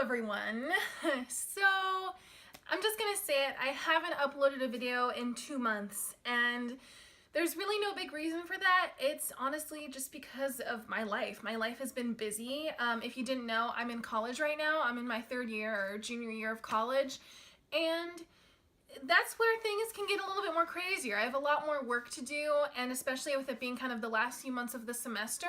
everyone. So I'm just gonna say it, I haven't uploaded a video in 2 months, and there's really no big reason for that. It's honestly just because of my life. My life has been busy. If you didn't know, I'm in college right now. I'm in my 3rd year or junior year of college, and that's where things can get a little bit more crazier. I have a lot more work to do, and especially with it being kind of the last few months of the semester,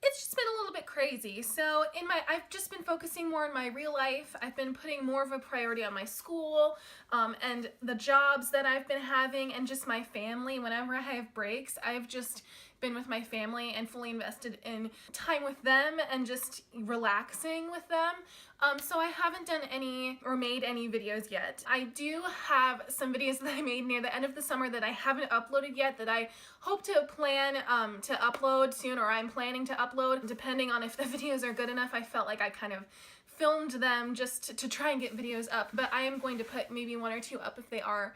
it's just been a little bit crazy. So I've just been focusing more on my real life. I've been putting more of a priority on my school and the jobs that I've been having, and just my family. Whenever I have breaks, I've just been with my family and fully invested in time with them and just relaxing with them. So I haven't done any or made any videos yet. I do have some videos that I made near the end of the summer that I haven't uploaded yet that I hope to plan to upload soon, or I'm planning to upload, depending on if the videos are good enough. I felt like I kind of filmed them just to try and get videos up, but I am going to put maybe 1 or 2 up if they are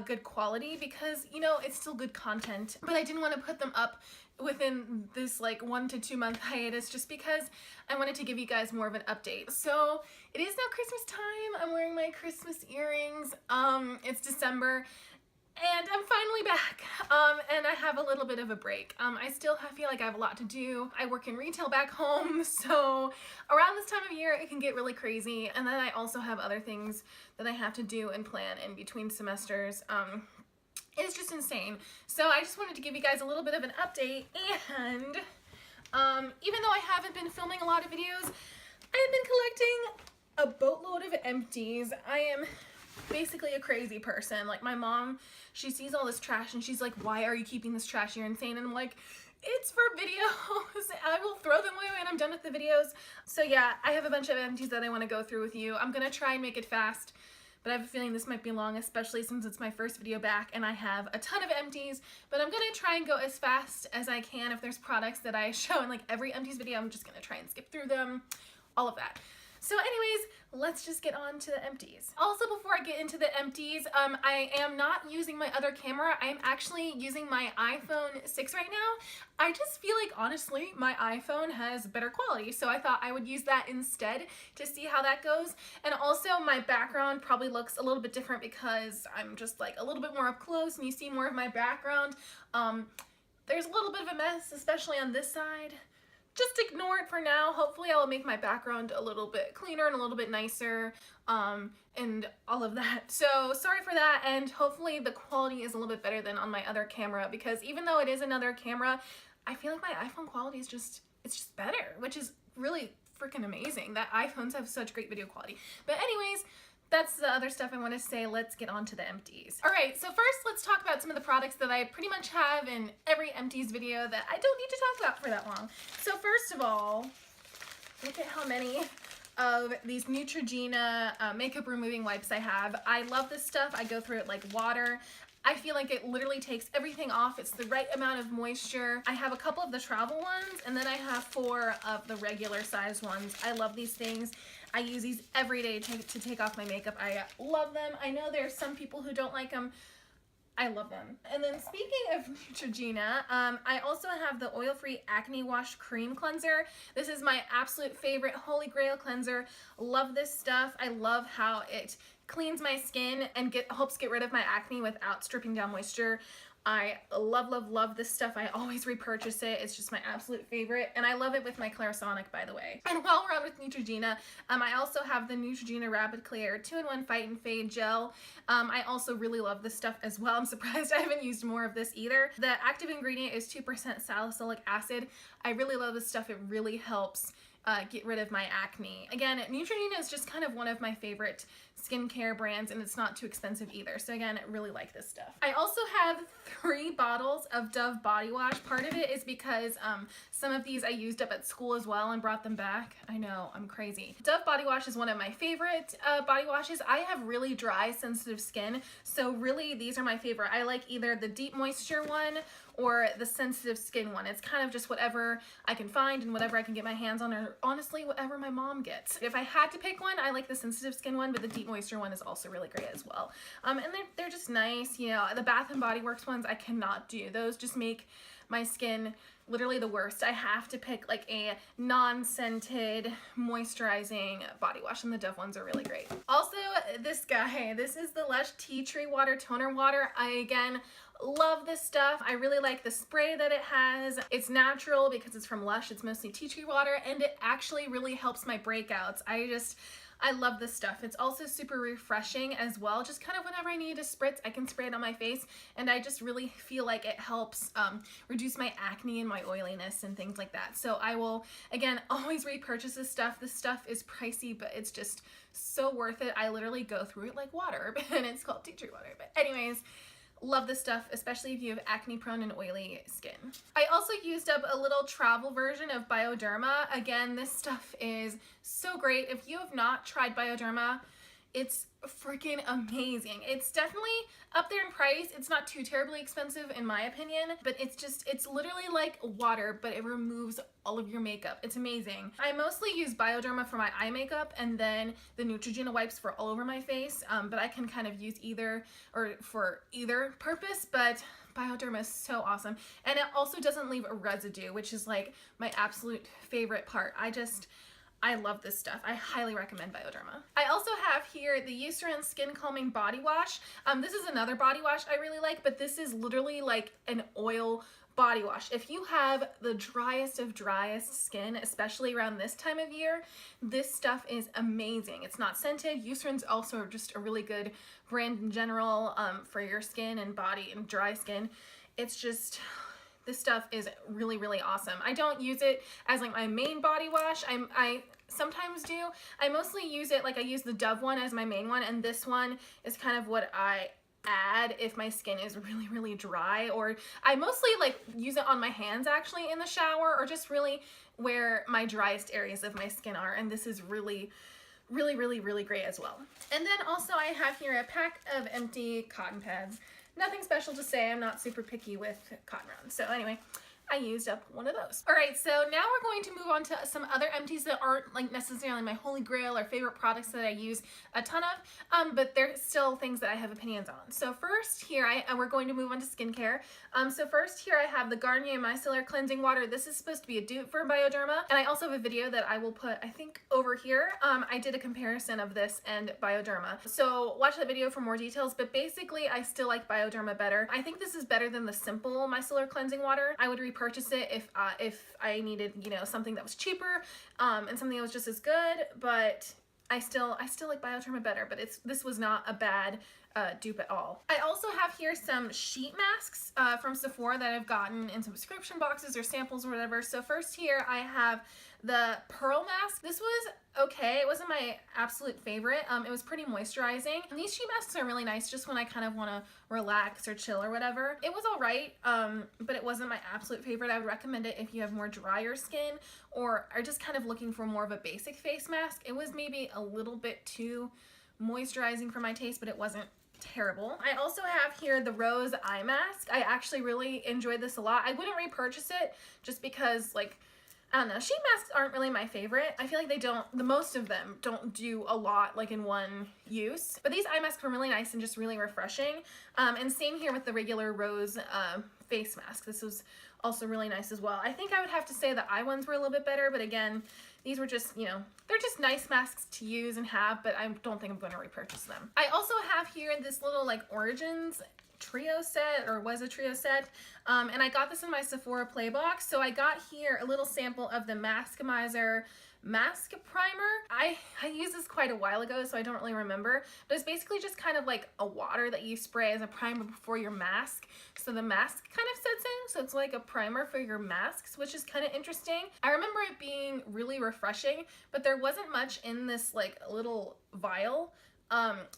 good quality, because you know, it's still good content. But I didn't want to put them up within this like 1 to 2 month hiatus, just because I wanted to give you guys more of an update. So it is now Christmas time. I'm wearing my Christmas earrings. It's December, and I'm finally back, and I have a little bit of a break. I still feel like I have a lot to do. I work in retail back home, so around this time of year it can get really crazy, and then I also have other things that I have to do and plan in between semesters. It's just insane. So I just wanted to give you guys a little bit of an update, and even though I haven't been filming a lot of videos, I've been collecting a boatload of empties. I am basically a crazy person. Like, my mom, she sees all this trash and she's like, why are you keeping this trash? You're insane. And I'm like, it's for videos. I will throw them away when I'm done with the videos. So yeah, I have a bunch of empties that I want to go through with you. I'm gonna try and make it fast, but I have a feeling this might be long, especially since it's my first video back and I have a ton of empties. But I'm gonna try and go as fast as I can. If there's products that I show in like every empties video, I'm just gonna try and skip through them, all of that. So anyways, let's just get on to the empties. Also, before I get into the empties, I am not using my other camera. I am actually using my iPhone 6 right now. I just feel like, honestly, my iPhone has better quality, so I thought I would use that instead to see how that goes. And also, my background probably looks a little bit different because I'm just like a little bit more up close and you see more of my background. There's a little bit of a mess, especially on this side. Just ignore it for now. Hopefully I will make my background a little bit cleaner and a little bit nicer, and all of that. So sorry for that, and hopefully the quality is a little bit better than on my other camera, because even though it is another camera, I feel like my iPhone quality is it's just better, which is really freaking amazing that iPhones have such great video quality. But anyways, that's the other stuff I want to say. Let's get on to the empties. All right, so first let's talk about some of the products that I pretty much have in every empties video that I don't need to talk about for that long. So first of all, look at how many of these Neutrogena makeup removing wipes I have. I love this stuff. I go through it like water. I feel like it literally takes everything off. It's the right amount of moisture. I have a couple of the travel ones, and then I have 4 of the regular size ones. I love these things. I use these every day to take off my makeup. I love them. I know there's some people who don't like them. I love them. And then speaking of Neutrogena, I also have the oil-free acne wash cream cleanser. This is my absolute favorite holy grail cleanser. Love this stuff. I love how it cleans my skin and helps get rid of my acne without stripping down moisture. I love, love, love this stuff. I always repurchase it. It's just my absolute favorite. And I love it with my Clarisonic, by the way. And while we're on with Neutrogena, I also have the Neutrogena Rapid Clear 2-in-1 Fight and Fade Gel. I also really love this stuff as well. I'm surprised I haven't used more of this either. The active ingredient is 2% salicylic acid. I really love this stuff. It really helps get rid of my acne. Again, Neutrogena is just kind of one of my favorite skincare brands, and it's not too expensive either. So again, I really like this stuff. I also have 3 bottles of Dove body wash. Part of it is because some of these I used up at school as well and brought them back. I know, I'm crazy. Dove body wash is one of my favorite body washes. I have really dry, sensitive skin, so really these are my favorite. I like either the deep moisture one or the sensitive skin one. It's kind of just whatever I can find and whatever I can get my hands on, or honestly whatever my mom gets. If I had to pick one, I like the sensitive skin one, but the deep moisture one is also really great as well. And they're just nice. You know, the Bath and Body Works ones I cannot do. Those just make my skin literally the worst. I have to pick like a non-scented moisturizing body wash, and the Dove ones are really great. Also, this guy, this is the Lush Tea Tree Water Toner Water. I, again, love this stuff. I really like the spray that it has. It's natural because it's from Lush. It's mostly tea tree water, and it actually really helps my breakouts. I love this stuff. It's also super refreshing as well. Just kind of whenever I need a spritz, I can spray it on my face, and I just really feel like it helps reduce my acne and my oiliness and things like that. So I will, again, always repurchase this stuff. This stuff is pricey, but it's just so worth it. I literally go through it like water, and it's called tea tree water. But anyways, love this stuff, especially if you have acne prone and oily skin. I also used up a little travel version of Bioderma. Again, this stuff is so great. If you have not tried Bioderma, it's freaking amazing. It's definitely up there in price. It's not too terribly expensive in my opinion, but it's literally like water, but it removes all of your makeup. It's amazing. I mostly use Bioderma for my eye makeup and then the Neutrogena wipes for all over my face, but I can kind of use either or for either purpose, but Bioderma is so awesome. And it also doesn't leave a residue, which is like my absolute favorite part. I love this stuff. I highly recommend Bioderma. I also have here the Eucerin Skin Calming Body Wash. This is another body wash I really like, but this is literally like an oil body wash. If you have the driest of driest skin, especially around this time of year, this stuff is amazing. It's not scented. Eucerin's also just a really good brand in general for your skin and body and dry skin. It's just, this stuff is really, really awesome. I don't use it as like my main body wash. I sometimes do. I mostly use it, like I use the Dove one as my main one, and this one is kind of what I add if my skin is really, really dry, or I mostly like use it on my hands actually in the shower, or just really where my driest areas of my skin are, and this is really, really, really, really great as well. And then also I have here a pack of empty cotton pads. Nothing special to say. I'm not super picky with cotton rounds. So anyway, I used up one of those. All right, so now we're going to move on to some other empties that aren't like necessarily my holy grail or favorite products that I use a ton of, but they're still things that I have opinions on. So first here, we're going to move on to skincare. So first here I have the Garnier Micellar Cleansing Water. This is supposed to be a dupe for Bioderma, and I also have a video that I will put, I think, over here. I did a comparison of this and Bioderma. So watch that video for more details, but basically I still like Bioderma better. I think this is better than the simple micellar cleansing water. I would repurchase it if I needed, you know, something that was cheaper and something that was just as good, but I still like Bioderma better, but this was not a bad dupe at all. I also have here some sheet masks from Sephora that I've gotten in subscription boxes or samples or whatever. So first here I have the Pearl Mask. This was okay. It wasn't my absolute favorite. It was pretty moisturizing. And these sheet masks are really nice just when I kind of want to relax or chill or whatever. It was all right, but it wasn't my absolute favorite. I would recommend it if you have more drier skin or are just kind of looking for more of a basic face mask. It was maybe a little bit too moisturizing for my taste, but it wasn't terrible. I also have here the Rose Eye Mask. I actually really enjoyed this a lot. I wouldn't repurchase it just because, like, I don't know, sheet masks aren't really my favorite. I feel like the most of them don't do a lot like in one use. But these eye masks were really nice and just really refreshing. And same here with the regular Rose face mask. This was also really nice as well. I think I would have to say the eye ones were a little bit better, but again, these were just, you know, they're just nice masks to use and have, but I don't think I'm going to repurchase them. I also have here this little like Origins trio set, or was a trio set, and I got this in my Sephora play box. So I got here a little sample of the Maskimizer Mask Primer. I used this quite a while ago, so I don't really remember, but it's basically just kind of like a water that you spray as a primer before your mask, so the mask kind of sets in, so it's like a primer for your masks, which is kind of interesting. I remember it being really refreshing, but there wasn't much in this like little vial,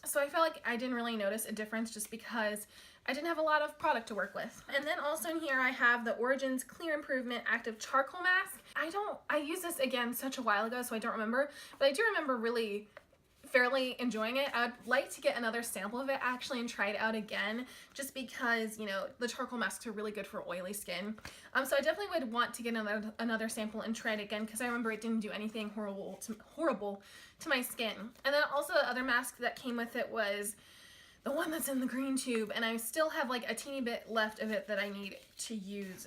so I felt like I didn't really notice a difference just because I didn't have a lot of product to work with. And then also in here I have the Origins Clear Improvement Active Charcoal Mask. I used this again such a while ago, so I don't remember, but I do remember really fairly enjoying it. I would like to get another sample of it actually and try it out again, just because, you know, the charcoal masks are really good for oily skin. So I definitely would want to get another sample and try it again, because I remember it didn't do anything horrible to my skin. And then also the other mask that came with it was the one that's in the green tube, and I still have like a teeny bit left of it that I need to use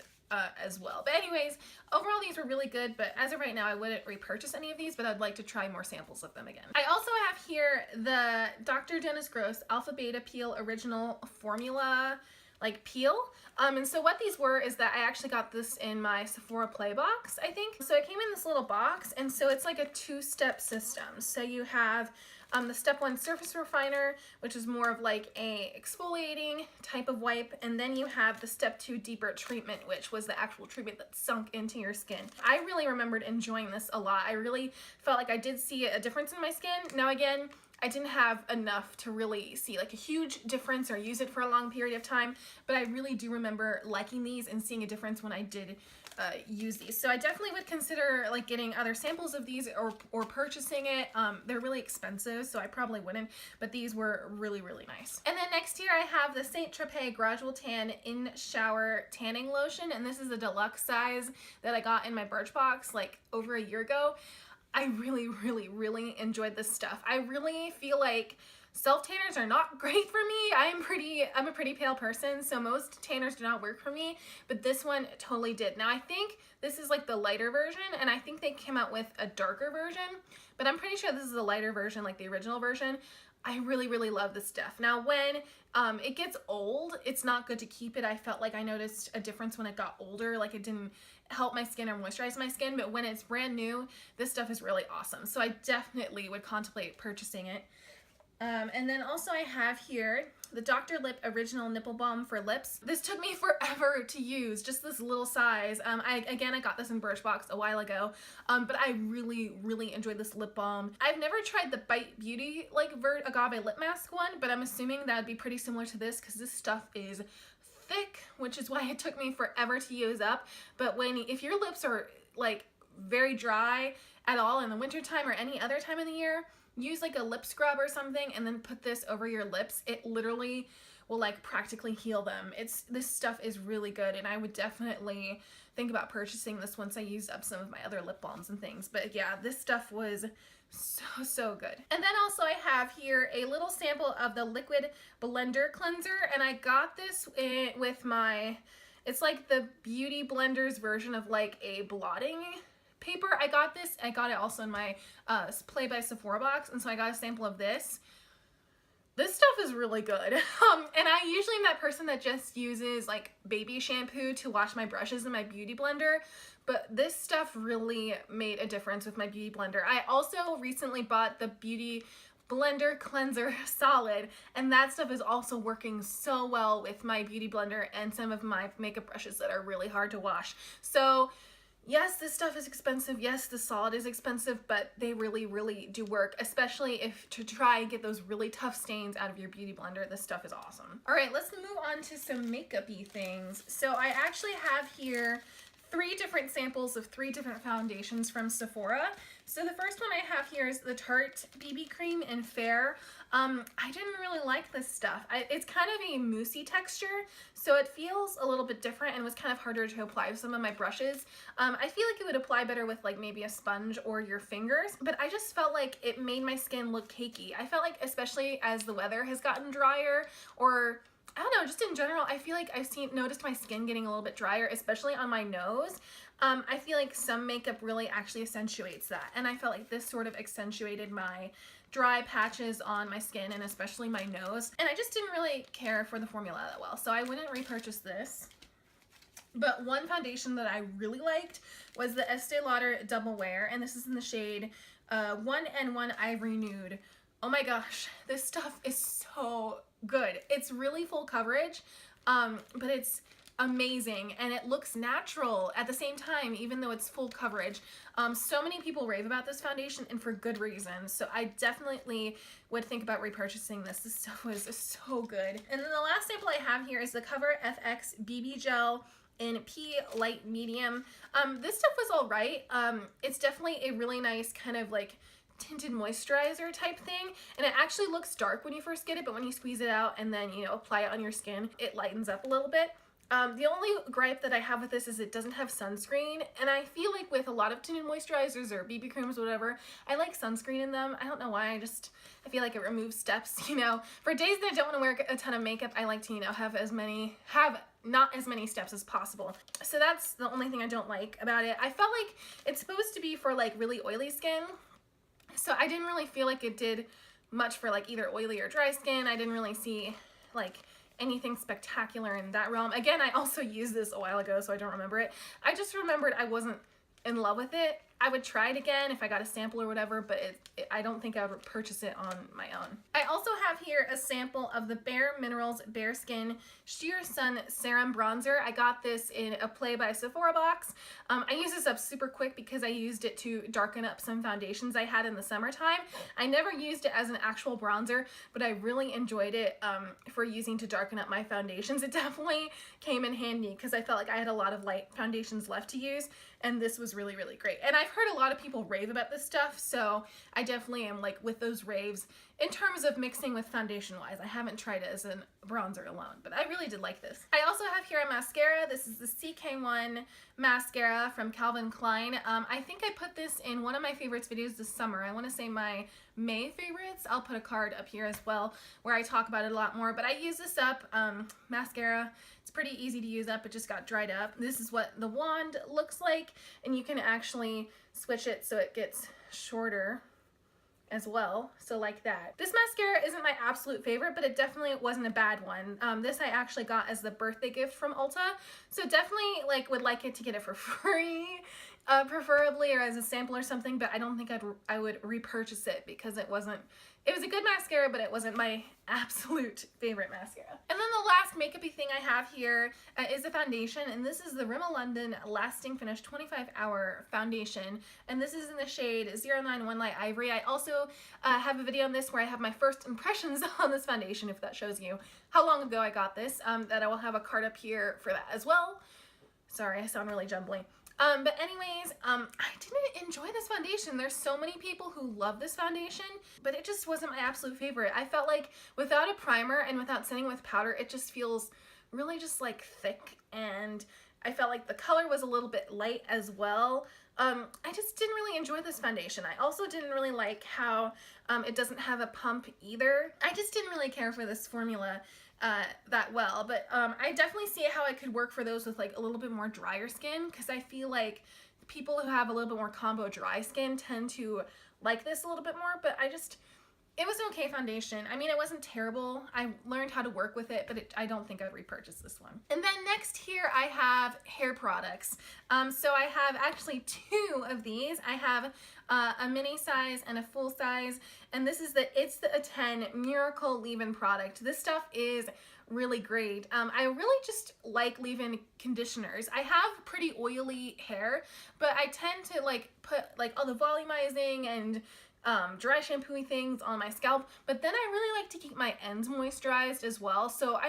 as well. But anyways, overall these were really good, but as of right now I wouldn't repurchase any of these, but I'd like to try more samples of them again. I also have here the Dr. Dennis Gross Alpha Beta Peel Original Formula like peel. And so what these were is that I actually got this in my Sephora Play box, I think. So it came in this little box, and so it's like a two-step system. So you have the step 1 surface refiner, which is more of like a exfoliating type of wipe, and then you have the step 2 deeper treatment, which was the actual treatment that sunk into your skin. I really remembered enjoying this a lot. I really felt like I did see a difference in my skin. Now again, I didn't have enough to really see like a huge difference or use it for a long period of time, but I really do remember liking these and seeing a difference when I did use these. So I definitely would consider like getting other samples of these or purchasing it. They're really expensive, so I probably wouldn't, but these were really, really nice. And then next here I have the StateTrip Gradual Tan In Shower Tanning Lotion, and this is a deluxe size that I got in my Birchbox like over a year ago. I really, really, really enjoyed this stuff. I really feel like self-tanners are not great for me. I'm a pretty pale person, so most tanners do not work for me, but this one totally did. Now I think this is like the lighter version, and I think they came out with a darker version, but I'm pretty sure this is the lighter version, like the original version. I really, really love this stuff. Now when it gets old, it's not good to keep it. I felt like I noticed a difference when it got older, like it didn't help my skin or moisturize my skin, but when it's brand new, this stuff is really awesome. So I definitely would contemplate purchasing it. And then also I have here the Dr. Lip Original Nipple Balm for Lips. This took me forever to use, just this little size. I got this in Birchbox a while ago, but I really, really enjoyed this lip balm. I've never tried the Bite Beauty like Agave Lip Mask one, but I'm assuming that would be pretty similar to this because this stuff is thick, which is why it took me forever to use up. But if your lips are like very dry at all in the wintertime or any other time of the year, use like a lip scrub or something and then put this over your lips. It literally will like practically heal them. This stuff is really good, and I would definitely think about purchasing this once I use up some of my other lip balms and things. But yeah, this stuff was so good. And then also I have here a little sample of the Liquid Blender Cleanser, and I got this with my, it's like the Beauty Blender's version of like a blotting paper. I got it also in my Play by Sephora box, and so I got a sample of this. This stuff is really good. And I usually am that person that just uses like baby shampoo to wash my brushes in my beauty blender, but this stuff really made a difference with my beauty blender. I also recently bought the Beauty Blender Cleanser Solid, and that stuff is also working so well with my beauty blender and some of my makeup brushes that are really hard to wash. So yes, this stuff is expensive. Yes, the solid is expensive, but they really, really do work, especially if to try and get those really tough stains out of your beauty blender. This stuff is awesome. All right, let's move on to some makeup-y things. So I actually have here 3 different samples of 3 different foundations from Sephora. So the first one I have here is the Tarte BB Cream in Fair. I didn't really like this stuff. It's kind of a moussey texture, so it feels a little bit different and was kind of harder to apply with some of my brushes. I feel like it would apply better with like maybe a sponge or your fingers, but I just felt like it made my skin look cakey. I felt like, especially as the weather has gotten drier, or I don't know, just in general, I feel like I've noticed my skin getting a little bit drier, especially on my nose. I feel like some makeup really actually accentuates that, and I felt like this sort of accentuated my dry patches on my skin and especially my nose, and I just didn't really care for the formula that well, so I wouldn't repurchase this. But one foundation that I really liked was the Estee Lauder Double Wear, and this is in the shade 1N1 Ivory Nude. Oh my gosh, this stuff is so good. It's really full coverage, but it's amazing, and it looks natural at the same time, even though it's full coverage. So many people rave about this foundation, and for good reason, so I definitely would think about repurchasing this. This stuff was so good. And then the last sample I have here is the Cover FX BB Gel in P Light Medium. This stuff was all right. It's definitely a really nice kind of like tinted moisturizer type thing, and it actually looks dark when you first get it, but when you squeeze it out and then, you know, apply it on your skin, it lightens up a little bit. The only gripe that I have with this is it doesn't have sunscreen, and I feel like with a lot of tinted moisturizers or BB creams or whatever, I like sunscreen in them. I don't know why, I feel like it removes steps, you know. For days that I don't want to wear a ton of makeup, I like to, you know, have not as many steps as possible. So that's the only thing I don't like about it. I felt like it's supposed to be for like really oily skin, so I didn't really feel like it did much for like either oily or dry skin. I didn't really see like anything spectacular in that realm. Again, I also used this a while ago, so I don't remember it. I just remembered I wasn't in love with it. I would try it again if I got a sample or whatever, but I don't think I would purchase it on my own. I also have here a sample of the Bare Minerals Bare Skin Sheer Sun Serum Bronzer. I got this in a Play by Sephora box. I used this up super quick because I used it to darken up some foundations I had in the summertime. I never used it as an actual bronzer, but I really enjoyed it for using to darken up my foundations. It definitely came in handy because I felt like I had a lot of light foundations left to use, and this was really, really great. And I've heard a lot of people rave about this stuff, so I definitely am like with those raves in terms of mixing with foundation wise. I haven't tried it as a bronzer alone, but I really did like this. I also have here a mascara. This is the CK1 mascara from Calvin Klein. I think I put this in one of my favorites videos this summer. I want to say my May favorites. I'll put a card up here as well where I talk about it a lot more, but I use this up, mascara. It's pretty easy to use up. It just got dried up. This is what the wand looks like, and you can actually switch it so it gets shorter as well, so like that. This mascara isn't my absolute favorite, but it definitely wasn't a bad one. This I actually got as the birthday gift from Ulta, so definitely like would like it to get it for free, preferably, or as a sample or something, but I don't think I would repurchase it because it was a good mascara, but it wasn't my absolute favorite mascara. And then the last makeup-y thing I have here is a foundation, and this is the Rimmel London Lasting Finish 25-Hour Foundation, and this is in the shade 091 Light Ivory. I also have a video on this where I have my first impressions on this foundation, if that shows you how long ago I got this, that I will have a card up here for that as well. Sorry, I sound really jumbly. But anyways, I didn't enjoy this foundation. There's so many people who love this foundation, but it just wasn't my absolute favorite. I felt like without a primer and without setting with powder, it just feels really just like thick, and I felt like the color was a little bit light as well. I just didn't really enjoy this foundation. I also didn't really like how it doesn't have a pump either. I just didn't really care for this formula that well, but I definitely see how it could work for those with like a little bit more drier skin, because I feel like people who have a little bit more combo dry skin tend to like this a little bit more, but it was an okay foundation. I mean, it wasn't terrible. I learned how to work with it, but I don't think I'd repurchase this one. And then next here I have hair products. So I have actually two of these. I have a mini size and a full size, and this is It's the A10 Miracle Leave-In product. This stuff is really great. I really just like leave-in conditioners. I have pretty oily hair, but I tend to like put like all the volumizing and dry shampoo-y things on my scalp, but then I really like to keep my ends moisturized as well. So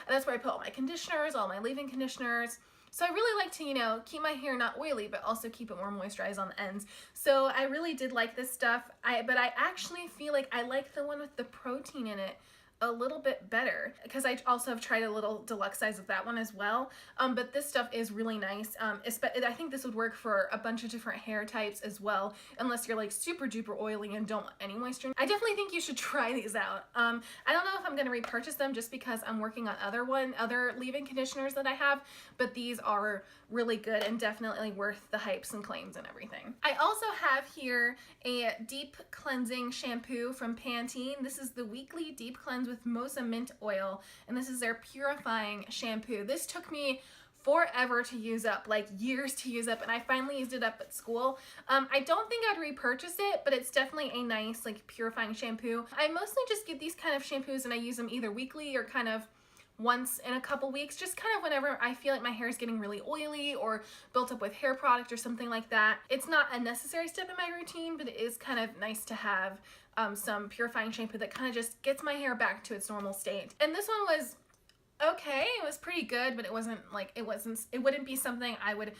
that's where I put all my conditioners, all my leave-in conditioners. So I really like to, you know, keep my hair not oily, but also keep it more moisturized on the ends. So I really did like this stuff. But I actually feel like I like the one with the protein in it a little bit better, because I also have tried a little deluxe size of that one as well. But this stuff is really nice. I think this would work for a bunch of different hair types as well, unless you're like super duper oily and don't want any moisture. I definitely think you should try these out. I don't know if I'm gonna repurchase them just because I'm working on other leave-in conditioners that I have, but these are really good and definitely worth the hypes and claims and everything. I also have here a deep cleansing shampoo from Pantene. This is the Weekly Deep Cleanse with Mosa Mint Oil, and this is their purifying shampoo. This took me forever to use up, like years to use up, and I finally used it up at school. I don't think I'd repurchase it, but it's definitely a nice like purifying shampoo. I mostly just get these kind of shampoos and I use them either weekly or kind of once in a couple weeks, just kind of whenever I feel like my hair is getting really oily or built up with hair product or something like that. It's not a necessary step in my routine, but it is kind of nice to have some purifying shampoo that kind of just gets my hair back to its normal state. And this one was okay, it was pretty good, but it wouldn't be something I would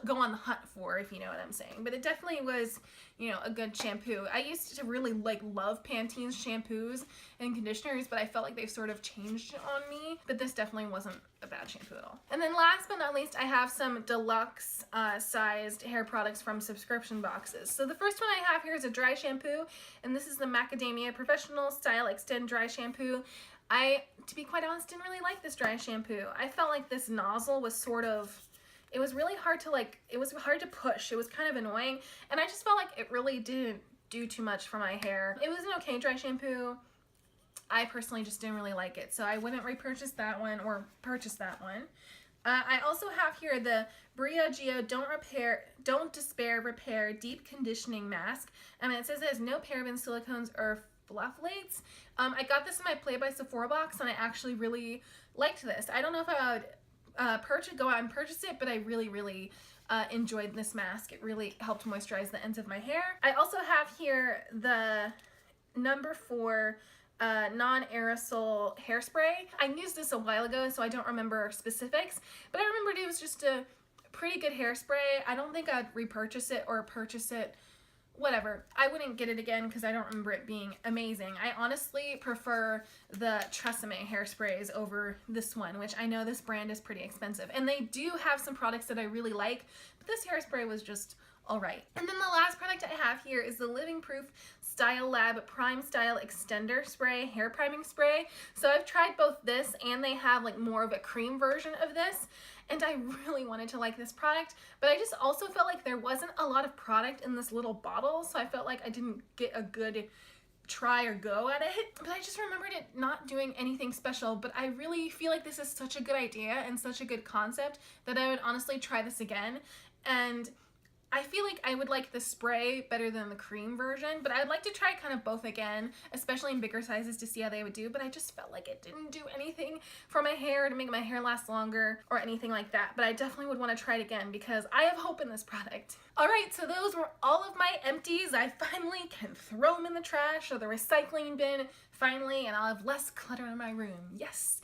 go on the hunt for, if you know what I'm saying. But it definitely was, you know, a good shampoo. I used to really like love Pantene's shampoos and conditioners, but I felt like they've sort of changed on me. But this definitely wasn't a bad shampoo at all. And then last but not least, I have some deluxe sized hair products from subscription boxes. So the first one I have here is a dry shampoo, and this is the Macadamia Professional Style Extend Dry Shampoo. To be quite honest, didn't really like this dry shampoo. I felt like this nozzle was sort of, it was really hard to like, it was hard to push. It was kind of annoying, and I just felt like it really didn't do too much for my hair. It was an okay dry shampoo. I personally just didn't really like it, so I wouldn't repurchase that one or purchase that one. I also have here the Briogeo Don't Despair Repair Deep Conditioning Mask. It says it has no parabens, silicones, or phthalates. I got this in my Play by Sephora box, and I actually really liked this. I don't know if I would go out and purchase it, but I really enjoyed this mask. It really helped moisturize the ends of my hair. I also have here the number 4 non-aerosol hairspray. I used this a while ago, so I don't remember specifics, but I remembered it was just a pretty good hairspray. I don't think I'd repurchase it or purchase it. Whatever. I wouldn't get it again because I don't remember it being amazing. I honestly prefer the Tresemme hairsprays over this one, which I know this brand is pretty expensive. And they do have some products that I really like, but this hairspray was just alright. And then the last product I have here is the Living Proof Style Lab Prime Style Extender Spray Hair Priming Spray. So I've tried both this, and they have like more of a cream version of this, and I really wanted to like this product, but I just also felt like there wasn't a lot of product in this little bottle, so I felt like I didn't get a good try or go at it. But I just remembered it not doing anything special, but I really feel like this is such a good idea and such a good concept that I would honestly try this again. And I feel like I would like the spray better than the cream version, but I'd like to try kind of both again, especially in bigger sizes, to see how they would do. But I just felt like it didn't do anything for my hair to make my hair last longer or anything like that. But I definitely would want to try it again because I have hope in this product. Alright, so those were all of my empties. I finally can throw them in the trash or the recycling bin, finally, and I'll have less clutter in my room. Yes!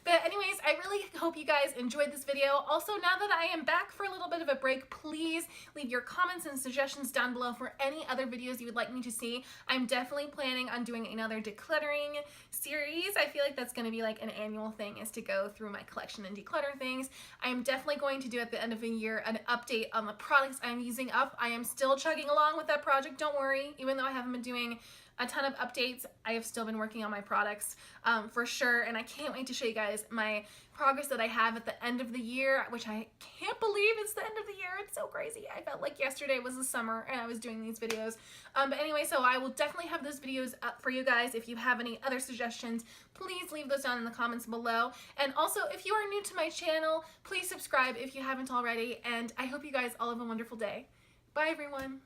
But anyways, I really hope you guys enjoyed this video. Also, now that I am back for a little bit of a break, please leave your comments and suggestions down below for any other videos you would like me to see. I'm definitely planning on doing another decluttering series. I feel like that's going to be like an annual thing, is to go through my collection and declutter things. I'm definitely going to do at the end of the year an update on the products I'm using up. I am still chugging along with that project, don't worry. Even though I haven't been doing a ton of updates, I have still been working on my products for sure, and I can't wait to show you guys my progress that I have at the end of the year, which I can't believe it's the end of the year. It's so crazy. I felt like yesterday was the summer and I was doing these videos. But anyway, so I will definitely have those videos up for you guys. If you have any other suggestions, please leave those down in the comments below. And also, if you are new to my channel, please subscribe if you haven't already, and I hope you guys all have a wonderful day. Bye everyone.